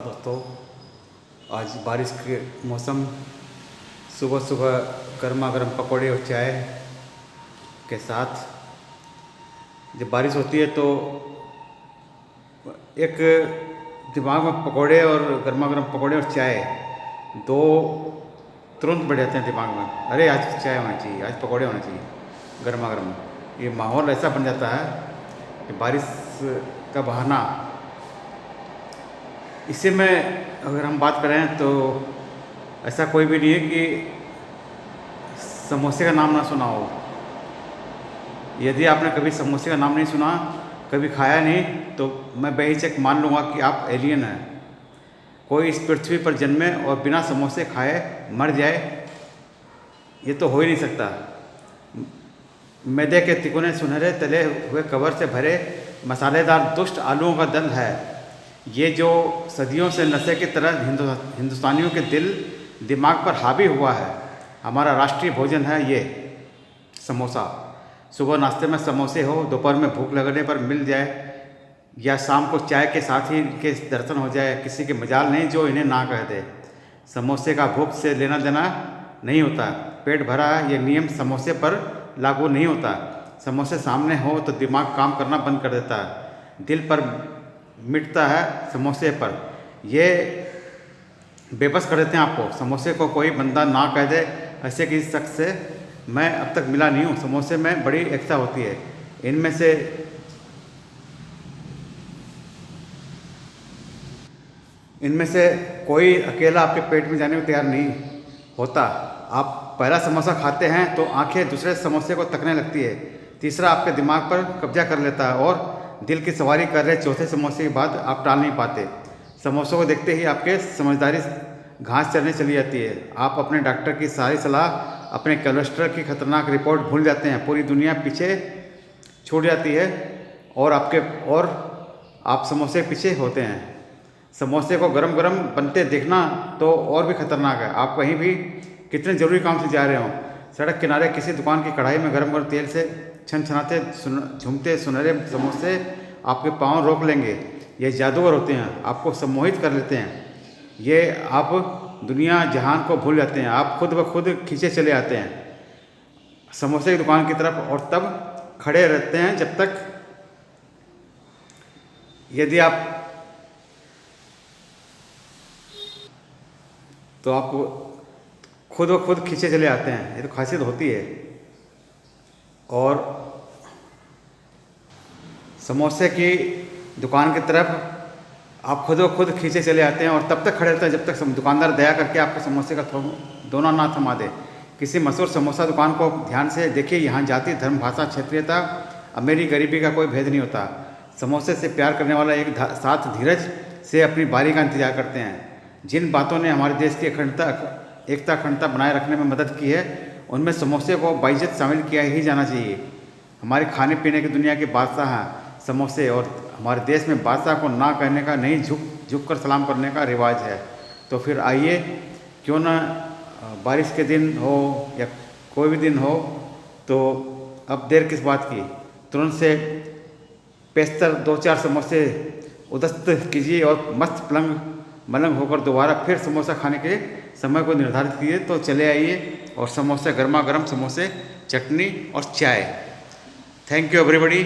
दोस्तों, आज बारिश के मौसम, सुबह सुबह गर्मा गर्म पकौड़े और चाय के साथ। जब बारिश होती है तो एक दिमाग में पकौड़े और गर्मा गर्म पकौड़े और चाय दो तुरंत बढ़ जाते हैं दिमाग में। अरे आज चाय होनी चाहिए, आज पकौड़े होने चाहिए गर्मा गर्म। ये माहौल ऐसा बन जाता है कि बारिश का बहाना। इसी में अगर हम बात करें तो ऐसा कोई भी नहीं है कि समोसे का नाम ना सुना हो। यदि आपने कभी समोसे का नाम नहीं सुना, कभी खाया नहीं, तो मैं बेहिचक मान लूँगा कि आप एलियन हैं। कोई इस पृथ्वी पर जन्मे और बिना समोसे खाए मर जाए, ये तो हो ही नहीं सकता। मैदे के तिकोने सुनहरे तले हुए कवर से भरे मसालेदार दुष्ट आलूओं का दल है ये, जो सदियों से नशे की तरह हिंदुस्तानियों के दिल दिमाग पर हावी हुआ है। हमारा राष्ट्रीय भोजन है ये समोसा। सुबह नाश्ते में समोसे हो, दोपहर में भूख लगने पर मिल जाए, या शाम को चाय के साथ ही इनके दर्शन हो जाए। किसी के मजाल नहीं जो इन्हें ना कह दे। समोसे का भूख से लेना देना नहीं होता। पेट भरा है ये नियम समोसे पर लागू नहीं होता। समोसे सामने हो तो दिमाग काम करना बंद कर देता है, दिल पर मिटता है समोसे पर। ये बेबस कर देते हैं आपको। समोसे को कोई बंदा ना कह दे, ऐसे किसी शख्स से मैं अब तक मिला नहीं हूँ। समोसे में बड़ी एकता होती है। इनमें से कोई अकेला आपके पेट में जाने को तैयार नहीं होता। आप पहला समोसा खाते हैं तो आंखें दूसरे समोसे को तकने लगती है, तीसरा आपके दिमाग पर कब्जा कर लेता है, और दिल की सवारी कर रहे चौथे समोसे के बाद आप टाल नहीं पाते। समोसों को देखते ही आपके समझदारी घास चरने चली जाती है। आप अपने डॉक्टर की सारी सलाह, अपने कोलेस्ट्रॉल की खतरनाक रिपोर्ट भूल जाते हैं। पूरी दुनिया पीछे छूट जाती है और आप समोसे के पीछे होते हैं। समोसे को गरम गरम बनते देखना तो और भी खतरनाक है। आप कहीं भी कितने ज़रूरी काम से जा रहे हों, सड़क किनारे किसी दुकान की कढ़ाई में गरम गरम तेल से छनछनाते झूमते सुनहरे समोसे आपके पाँव रोक लेंगे। ये जादूगर होते हैं, आपको सम्मोहित कर लेते हैं। ये आप दुनिया जहान को भूल जाते हैं। आप खुद ब खुद खींचे चले आते हैं समोसे की दुकान की तरफ, और तब खड़े रहते हैं जब तक यदि आप तो आप खुद ब खुद खींचे चले आते हैं। ये तो खासियत होती है। और समोसे की दुकान की तरफ आप खुद ब खुद खींचे चले आते हैं, और तब तक खड़े रहते हैं जब तक दुकानदार दया करके आपके समोसे का दोना ना थमा दे। किसी मशहूर समोसा दुकान को ध्यान से देखिए। यहाँ जाति, धर्म, भाषा, क्षेत्रीयता, अमीरी गरीबी का कोई भेद नहीं होता। समोसे से प्यार करने वाला एक साथ धीरज से अपनी बारी का इंतजार करते हैं। जिन बातों ने हमारे देश की एकता अखंडता बनाए रखने में मदद की है, उनमें समोसे को बाइज्जत शामिल किया ही जाना चाहिए। हमारे खाने पीने की दुनिया के बादशाह हैं समोसे, और हमारे देश में बादशाह को ना कहने का नहीं, झुक कर सलाम करने का रिवाज है। तो फिर आइए, क्यों ना बारिश के दिन हो या कोई भी दिन हो, तो अब देर किस बात की। तुरंत से पेस्तर 2-4 समोसे उदस्त कीजिए और मस्त मलंग होकर दोबारा फिर समोसा खाने के समय को निर्धारित कीजिए। तो चले आइए और समोसे, गर्मा गर्म समोसे, चटनी और चाय। Thank you everybody.